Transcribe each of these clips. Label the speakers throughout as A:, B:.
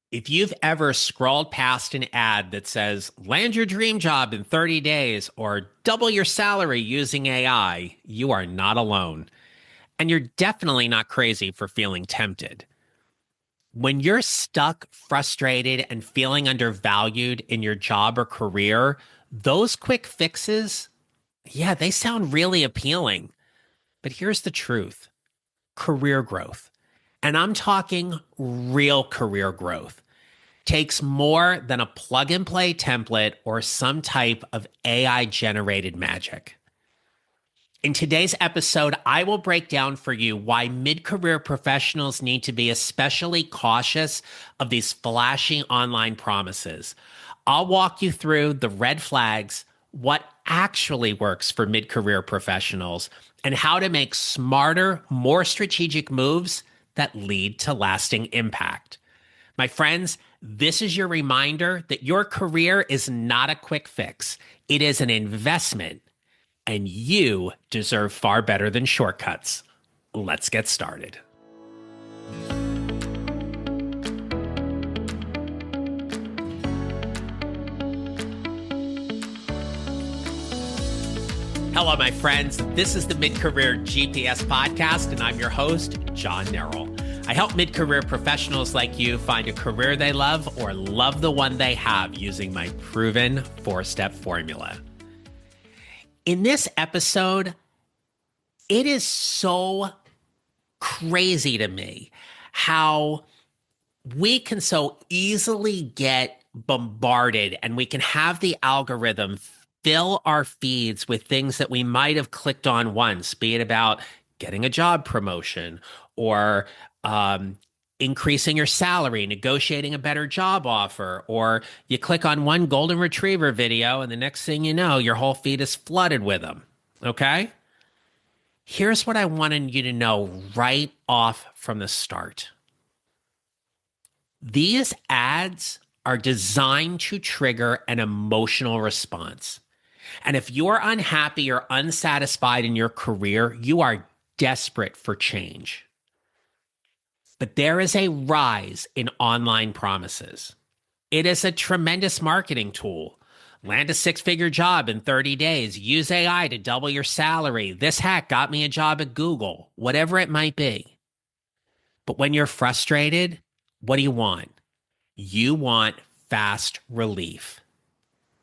A: If you've ever scrolled past an ad that says, land your dream job in 30 days or double your salary using AI, you are not alone. And you're definitely not crazy for feeling tempted. When you're stuck, frustrated, and feeling undervalued in your job or career, those quick fixes, yeah, they sound really appealing. But here's the truth: career growth. And I'm talking real career growth takes more than a plug and play template or some type of AI generated magic. In today's episode, I will break down for you why mid career professionals need to be especially cautious of these flashy online promises. I'll walk you through the red flags, what actually works for mid career professionals, and how to make smarter, more strategic moves that lead to lasting impact. My friends, this is your reminder that your career is not a quick fix. It is an investment, and you deserve far better than shortcuts. Let's get started. Hello, my friends. This is the Mid Career GPS podcast, and I'm your host, John Neral. I help mid-career professionals like you find a career they love or love the one they have using my proven four-step formula. In this episode, it is so crazy to me how we can so easily get bombarded and we can have the algorithm fill our feeds with things that we might have clicked on once, be it about getting a job promotion or increasing your salary, negotiating a better job offer, or you click on one golden retriever video and the next thing you know, your whole feed is flooded with them. Okay? Here's what I wanted you to know right off from the start. These ads are designed to trigger an emotional response. And if you're unhappy or unsatisfied in your career, you are desperate for change. But there is a rise in online promises. It is a tremendous marketing tool. Land a six-figure job in 30 days. Use AI to double your salary. This hack got me a job at Google. Whatever it might be. But when you're frustrated, what do you want? You want fast relief.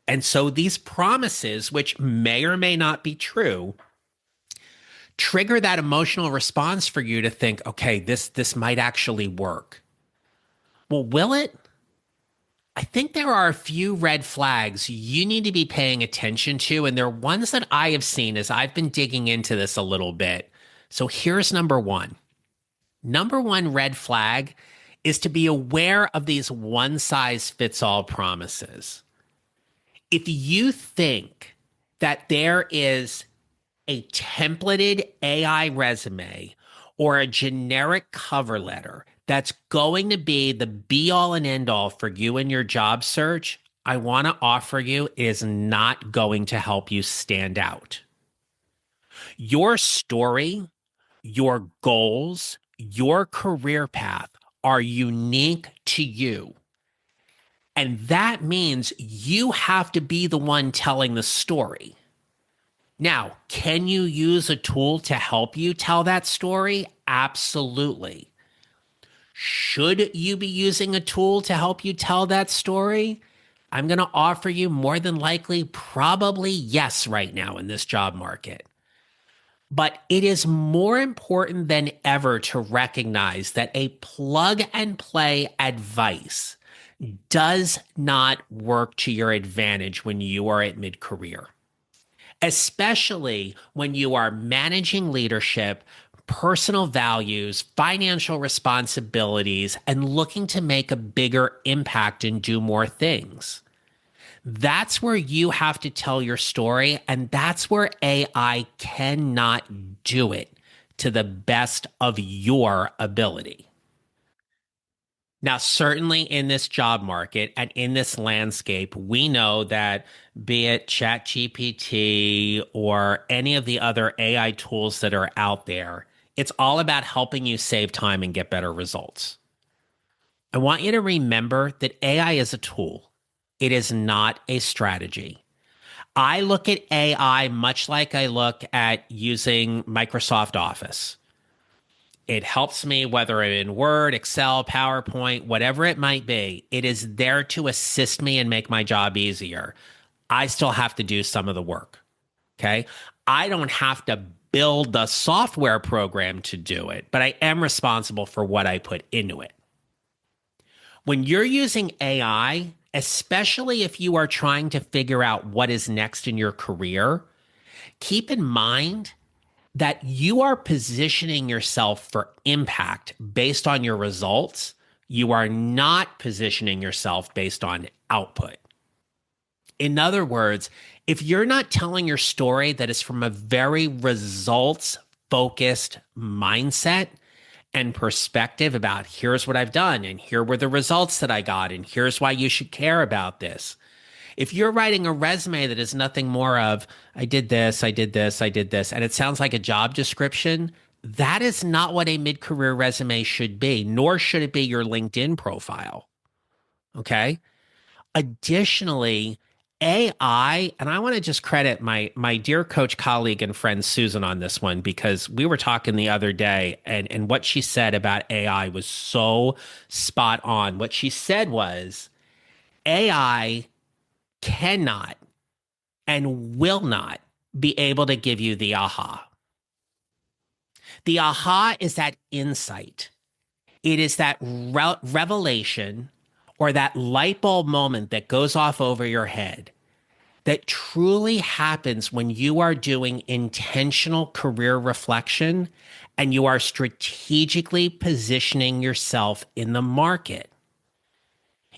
A: And so these promises, which may or may not be true, trigger that emotional response for you to think, okay, this might actually work. Well, will it? I think there are a few red flags you need to be paying attention to, and they're ones that I have seen as I've been digging into this a little bit. So here's number one. Number one red flag is to be aware of these one size fits all promises. If you think that there is a templated AI resume or a generic cover letter that's going to be the be all and end all for you in your job search, I want to offer you is not going to help you stand out. Your story, your goals, your career path are unique to you. And that means you have to be the one telling the story. Now, can you use a tool to help you tell that story? Absolutely. Should you be using a tool to help you tell that story? I'm going to offer you more than likely, probably yes right now in this job market. But it is more important than ever to recognize that a plug and play advice does not work to your advantage when you are at mid-career, especially when you are managing leadership, personal values, financial responsibilities, and looking to make a bigger impact and do more things. That's where you have to tell your story, and that's where AI cannot do it to the best of your ability. Now, certainly in this job market and in this landscape, we know that be it ChatGPT or any of the other AI tools that are out there, it's all about helping you save time and get better results. I want you to remember that AI is a tool. It is not a strategy. I look at AI much like I look at using Microsoft Office. It helps me whether I'm in Word, Excel, PowerPoint, whatever it might be. It is there to assist me and make my job easier. I still have to do some of the work. Okay. I don't have to build the software program to do it, but I am responsible for what I put into it. When you're using AI, especially if you are trying to figure out what is next in your career, keep in mind that you are positioning yourself for impact based on your results. You are not positioning yourself based on output. In other words, if you're not telling your story that is from a very results focused mindset and perspective about here's what I've done and here were the results that I got and here's why you should care about this. If you're writing a resume that is nothing more of, I did this, I did this, I did this, and it sounds like a job description, that is not what a mid career resume should be, nor should it be your LinkedIn profile. Okay. Additionally, AI, and I want to just credit my dear coach colleague and friend Susan on this one because we were talking the other day and what she said about AI was so spot on. What she said was AI cannot and will not be able to give you the aha. The aha is that insight. It is that revelation or that light bulb moment that goes off over your head that truly happens when you are doing intentional career reflection and you are strategically positioning yourself in the market.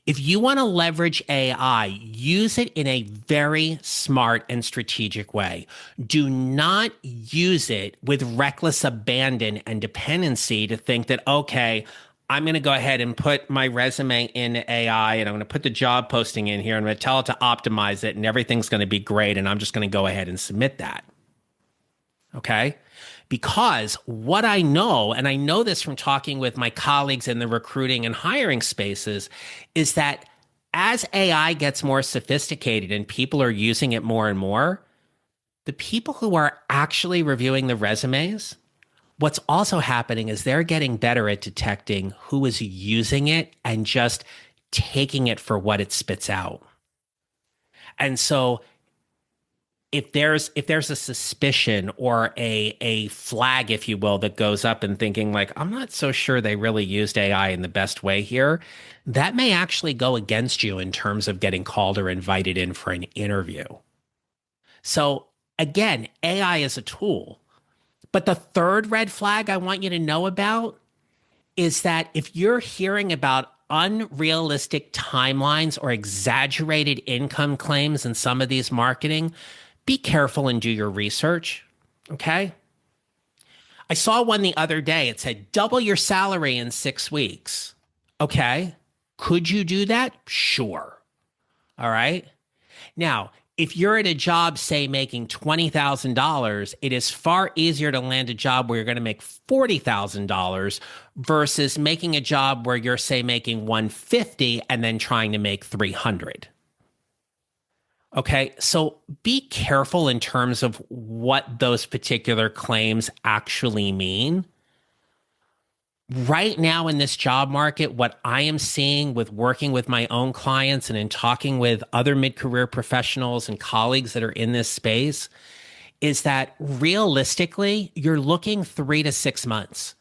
A: If you want to leverage AI, use it in a very smart and strategic way. Do not use it with reckless abandon and dependency to think that, okay, I'm going to go ahead and put my resume in AI and I'm going to put the job posting in here and I'm going to tell it to optimize it and everything's going to be great and I'm just going to go ahead and submit that. Okay? Because what I know, and I know this from talking with my colleagues in the recruiting and hiring spaces, is that as AI gets more sophisticated and people are using it more and more, the people who are actually reviewing the resumes, what's also happening is they're getting better at detecting who is using it and just taking it for what it spits out. And so if there's a suspicion or a flag, if you will, that goes up and thinking like, I'm not so sure they really used AI in the best way here, that may actually go against you in terms of getting called or invited in for an interview. So again, AI is a tool. But the third red flag I want you to know about is that if you're hearing about unrealistic timelines or exaggerated income claims in some of these marketing, be careful and do your research. Okay. I saw one the other day. It said double your salary in 6 weeks. Okay. Could you do that? Sure. All right. Now, if you're at a job, say, making $20,000, it is far easier to land a job where you're going to make $40,000 versus making a job where you're, say, making 150 and then trying to make 300. Okay, so be careful in terms of what those particular claims actually mean. Right now in this job market, what I am seeing with working with my own clients and in talking with other mid-career professionals and colleagues that are in this space is that realistically, you're looking 3 to 6 months.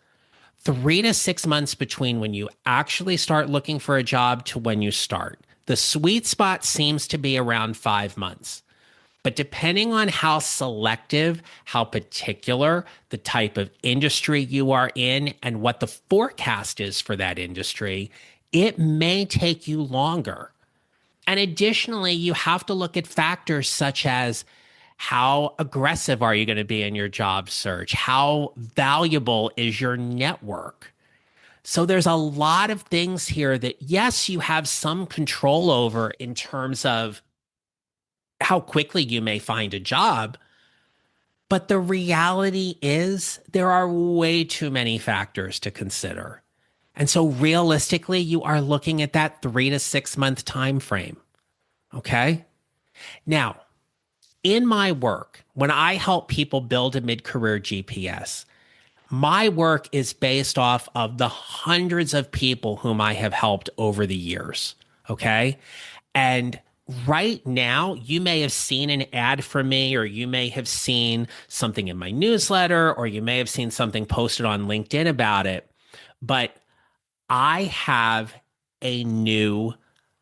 A: 3 to 6 months between when you actually start looking for a job to when you start. The sweet spot seems to be around 5 months. But depending on how selective, how particular the type of industry you are in, and what the forecast is for that industry, it may take you longer. And additionally, you have to look at factors such as how aggressive are you going to be in your job search? How valuable is your network? So there's a lot of things here that, yes, you have some control over in terms of how quickly you may find a job. But the reality is there are way too many factors to consider. And so realistically, you are looking at that 3 to 6 month time frame. Okay. Now, in my work, when I help people build a mid-career GPS, my work is based off of the hundreds of people whom I have helped over the years. Okay. And right now, you may have seen an ad from me, or you may have seen something in my newsletter, or you may have seen something posted on LinkedIn about it. But I have a new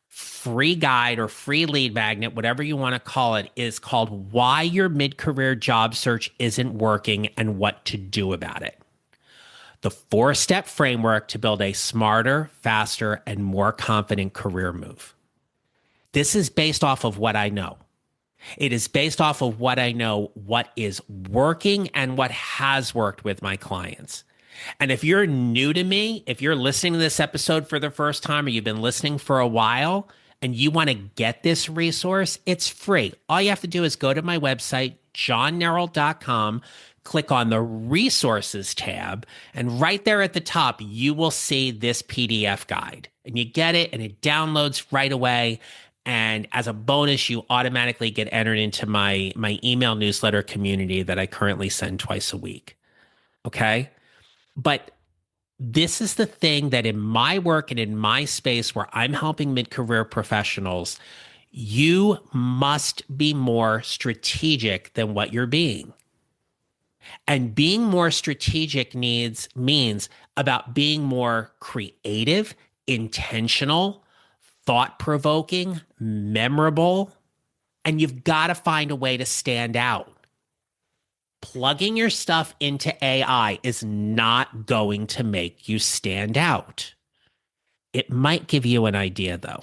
A: free guide or free lead magnet, whatever you want to call it, is called Why Your Mid-Career Job Search Isn't Working and What to Do About It. The 4-step framework to build a smarter, faster, and more confident career move. This is based off of what I know. It is based off of what I know, what is working and what has worked with my clients. And if you're new to me, if you're listening to this episode for the first time, or you've been listening for a while and you want to get this resource, it's free. All you have to do is go to my website, johnneral.com, click on the resources tab, and right there at the top, you will see this PDF guide. And you get it and it downloads right away. And as a bonus, you automatically get entered into my email newsletter community that I currently send twice a week. Okay. But this is the thing that in my work and in my space where I'm helping mid-career professionals, you must be more strategic than what you're being. And being more strategic means about being more creative, intentional, thought-provoking, memorable, and you've got to find a way to stand out. Plugging your stuff into AI is not going to make you stand out. It might give you an idea, though.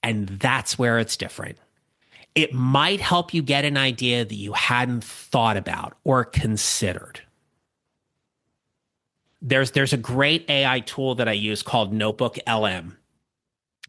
A: And that's where it's different. It might help you get an idea that you hadn't thought about or considered. There's a great AI tool that I use called Notebook LM.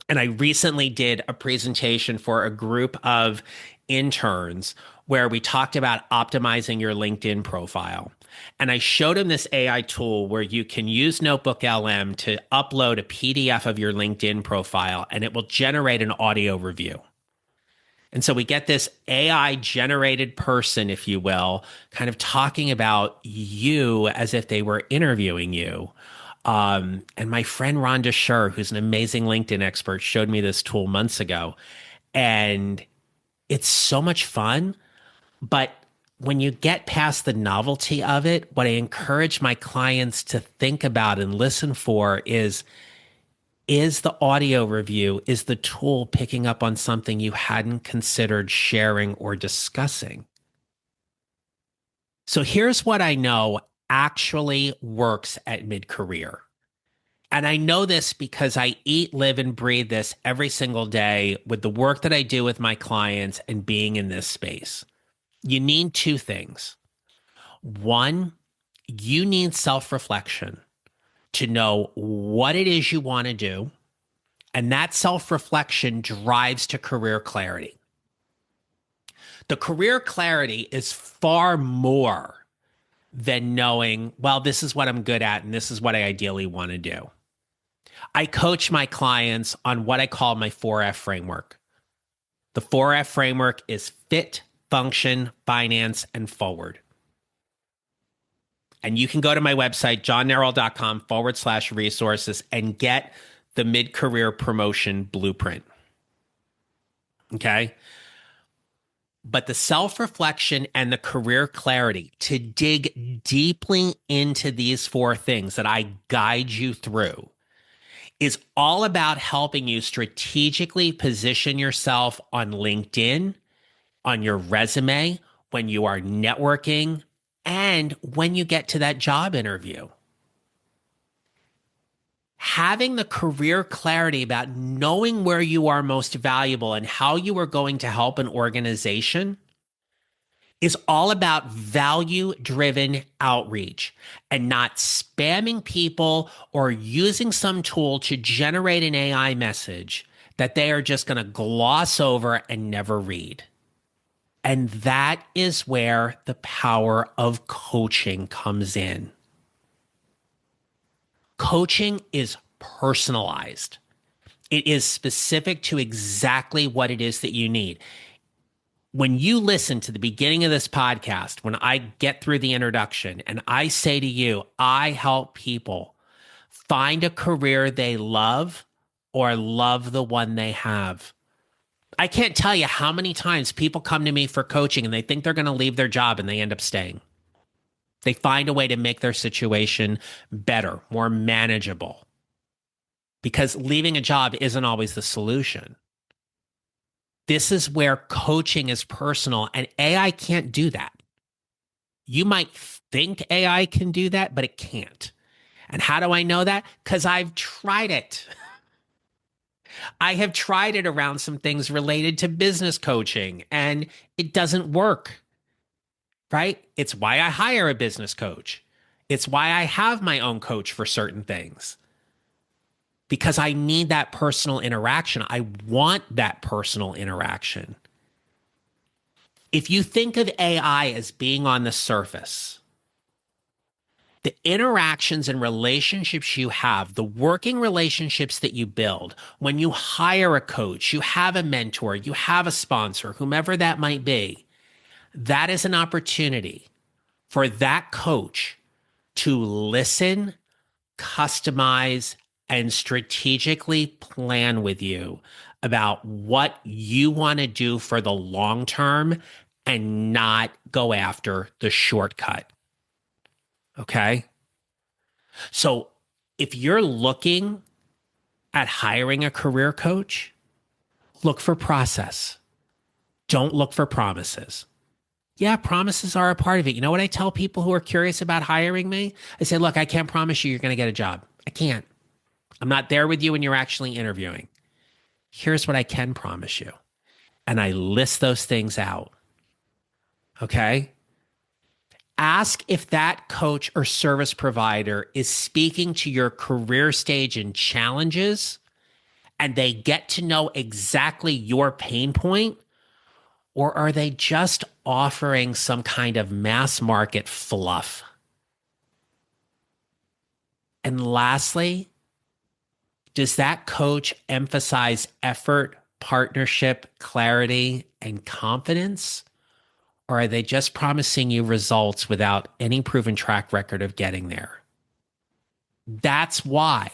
A: And I recently did a presentation for a group of interns where we talked about optimizing your LinkedIn profile. And I showed them this AI tool where you can use Notebook LM to upload a PDF of your LinkedIn profile, and it will generate an audio review. And so we get this AI generated person, if you will, kind of talking about you as if they were interviewing you. And my friend Rhonda Scher, who's an amazing LinkedIn expert, showed me this tool months ago. And it's so much fun. But when you get past the novelty of it, what I encourage my clients to think about and listen for is the audio review, is the tool picking up on something you hadn't considered sharing or discussing? So here's what I know actually works at mid-career. And I know this because I eat, live, and breathe this every single day with the work that I do with my clients and being in this space. You need two things. One, you need self-reflection to know what it is you want to do. And that self-reflection drives to career clarity. The career clarity is far more than knowing, well, this is what I'm good at and this is what I ideally want to do. I coach my clients on what I call my 4F framework. The 4F framework is fit, function, finance, and forward. And you can go to my website, johnneral.com/resources, and get the mid-career promotion blueprint. Okay. But the self-reflection and the career clarity to dig deeply into these 4 things that I guide you through is all about helping you strategically position yourself on LinkedIn, on your resume, when you are networking, and when you get to that job interview. Having the career clarity about knowing where you are most valuable and how you are going to help an organization is all about value-driven outreach and not spamming people or using some tool to generate an AI message that they are just going to gloss over and never read. And that is where the power of coaching comes in. Coaching is personalized. It is specific to exactly what it is that you need. When you listen to the beginning of this podcast, when I get through the introduction and I say to you, I help people find a career they love or love the one they have. I can't tell you how many times people come to me for coaching and they think they're going to leave their job and they end up staying. They find a way to make their situation better, more manageable, because leaving a job isn't always the solution. This is where coaching is personal, and AI can't do that. You might think AI can do that, but it can't. And how do I know that? Because I've tried it. I have tried it around some things related to business coaching, and it doesn't work, right? It's why I hire a business coach. It's why I have my own coach for certain things, because I need that personal interaction. I want that personal interaction. If you think of AI as being on the surface, the interactions and relationships you have, the working relationships that you build, when you hire a coach, you have a mentor, you have a sponsor, whomever that might be, that is an opportunity for that coach to listen, customize, and strategically plan with you about what you want to do for the long term and not go after the shortcut. Okay. So if you're looking at hiring a career coach, look for process. Don't look for promises. Yeah, promises are a part of it. You know what I tell people who are curious about hiring me? I say, look, I can't promise you you're going to get a job. I can't. I'm not there with you when you're actually interviewing. Here's what I can promise you. And I list those things out. Okay. Ask if that coach or service provider is speaking to your career stage and challenges, and they get to know exactly your pain point, or are they just offering some kind of mass market fluff? And lastly, does that coach emphasize effort, partnership, clarity, and confidence? Or are they just promising you results without any proven track record of getting there? That's why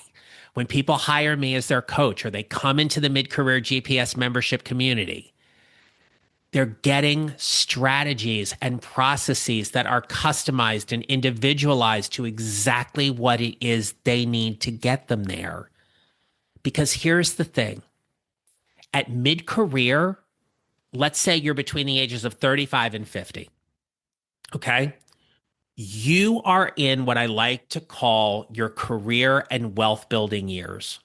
A: when people hire me as their coach or they come into the mid-career GPS membership community, they're getting strategies and processes that are customized and individualized to exactly what it is they need to get them there. Because here's the thing. At mid-career, let's say you're between the ages of 35 and 50, okay? You are in what I like to call your career and wealth building years.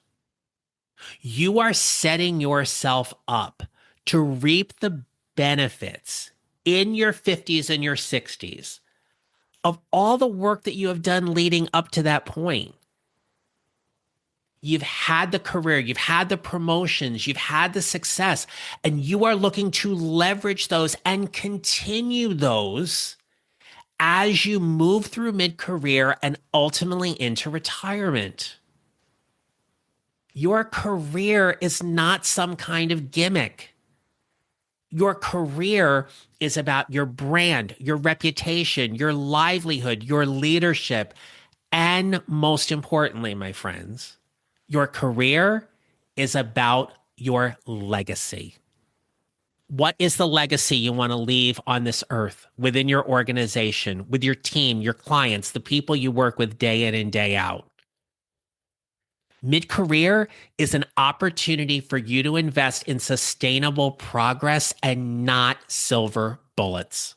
A: You are setting yourself up to reap the benefits in your 50s and your 60s of all the work that you have done leading up to that point. You've had the career, you've had the promotions, you've had the success, and you are looking to leverage those and continue those as you move through mid-career and ultimately into retirement. Your career is not some kind of gimmick. Your career is about your brand, your reputation, your livelihood, your leadership, and most importantly, my friends, your career is about your legacy. What is the legacy you want to leave on this earth within your organization, with your team, your clients, the people you work with day in and day out? Mid-career is an opportunity for you to invest in sustainable progress and not silver bullets.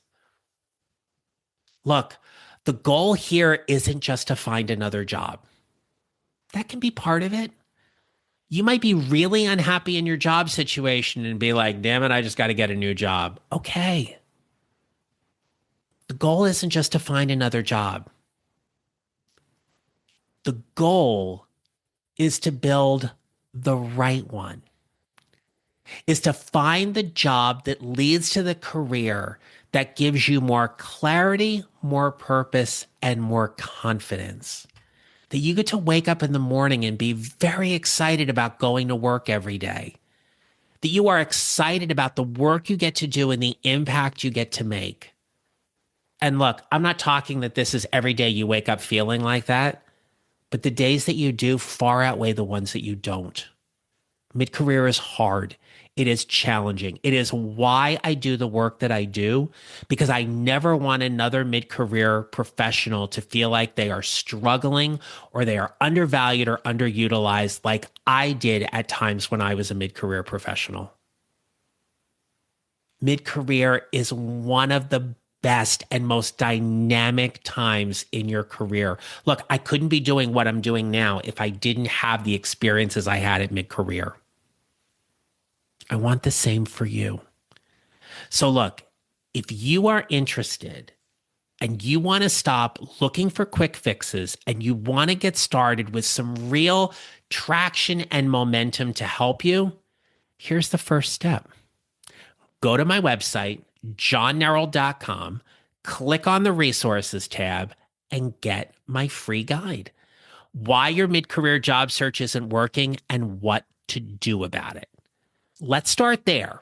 A: Look, the goal here isn't just to find another job. That can be part of it. You might be really unhappy in your job situation and be like, damn it, I just got to get a new job. Okay. The goal isn't just to find another job. The goal is to build the right one, is to find the job that leads to the career that gives you more clarity, more purpose, and more confidence. that you get to wake up in the morning and be very excited about going to work every day, that you are excited about the work you get to do and the impact you get to make. And look, I'm not talking that this is every day you wake up feeling like that, but the days that you do far outweigh the ones that you don't. Mid-career is hard. It is challenging. It is why I do the work that I do, because I never want another mid-career professional to feel like they are struggling or they are undervalued or underutilized like I did at times when I was a mid-career professional. Mid-career is one of the best and most dynamic times in your career. Look, I couldn't be doing what I'm doing now if I didn't have the experiences I had at mid-career. I want the same for you. So look, if you are interested and you want to stop looking for quick fixes and you want to get started with some real traction and momentum to help you, here's the first step. Go to my website, johnneral.com, click on the resources tab, and get my free guide. Why your mid-career job search isn't working and what to do about it. Let's start there.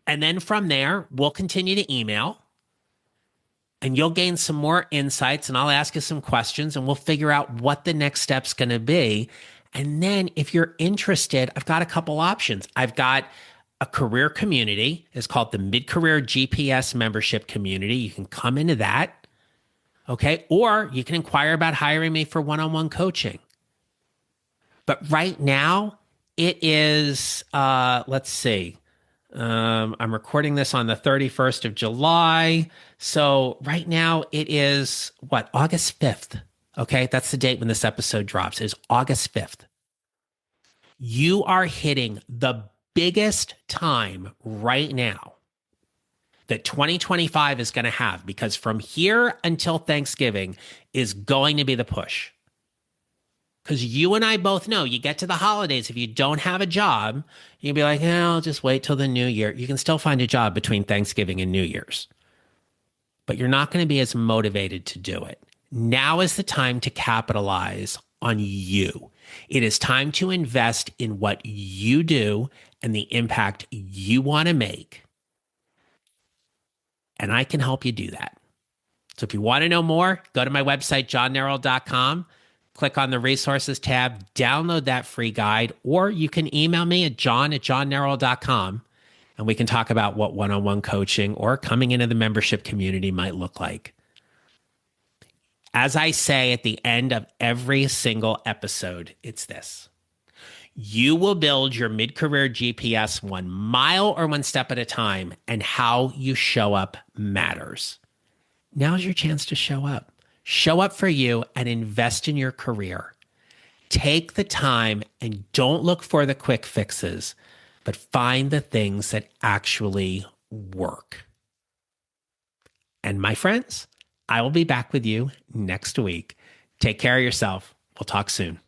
A: And then from there, we'll continue to email and you'll gain some more insights and I'll ask you some questions and we'll figure out what the next step's going to be. And then if you're interested, I've got a couple options. I've got a career community. It's called the Mid-Career GPS Membership Community. You can come into that. Okay. Or you can inquire about hiring me for one-on-one coaching. But right now, it is, let's see, I'm recording this on the 31st of July. So right now it is, August 5th. Okay, that's the date when this episode drops, is August 5th. You are hitting the biggest time right now that 2025 is going to have, because from here until Thanksgiving is going to be the push. Because you and I both know you get to the holidays, if you don't have a job, you'll be like, I'll just wait till the new year. You can still find a job between Thanksgiving and New Year's, but you're not going to be as motivated to do it. Now is the time to capitalize on you. It is time to invest in what you do and the impact you want to make. And I can help you do that. So if you want to know more, go to my website, johnneral.com. Click on the resources tab, download that free guide, or you can email me at john@johnneral.com and we can talk about what one-on-one coaching or coming into the membership community might look like. As I say at the end of every single episode, it's this. You will build your mid-career GPS 1 mile or 1 step at a time, and how you show up matters. Now's your chance to show up. Show up for you and invest in your career. Take the time and don't look for the quick fixes, but find the things that actually work. And my friends, I will be back with you next week. Take care of yourself. We'll talk soon.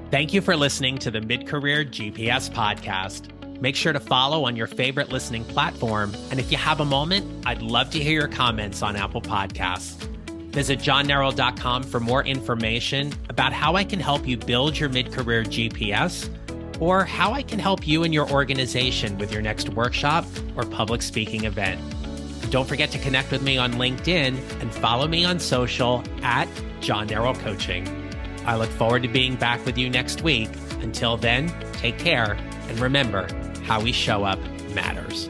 A: Thank you for listening to the Mid-Career GPS podcast. Make sure to follow on your favorite listening platform. And if you have a moment, I'd love to hear your comments on Apple Podcasts. Visit johnneral.com for more information about how I can help you build your mid-career GPS, or how I can help you and your organization with your next workshop or public speaking event. Don't forget to connect with me on LinkedIn and follow me on social at John Neral Coaching. I look forward to being back with you next week. Until then, take care, and remember, how we show up matters.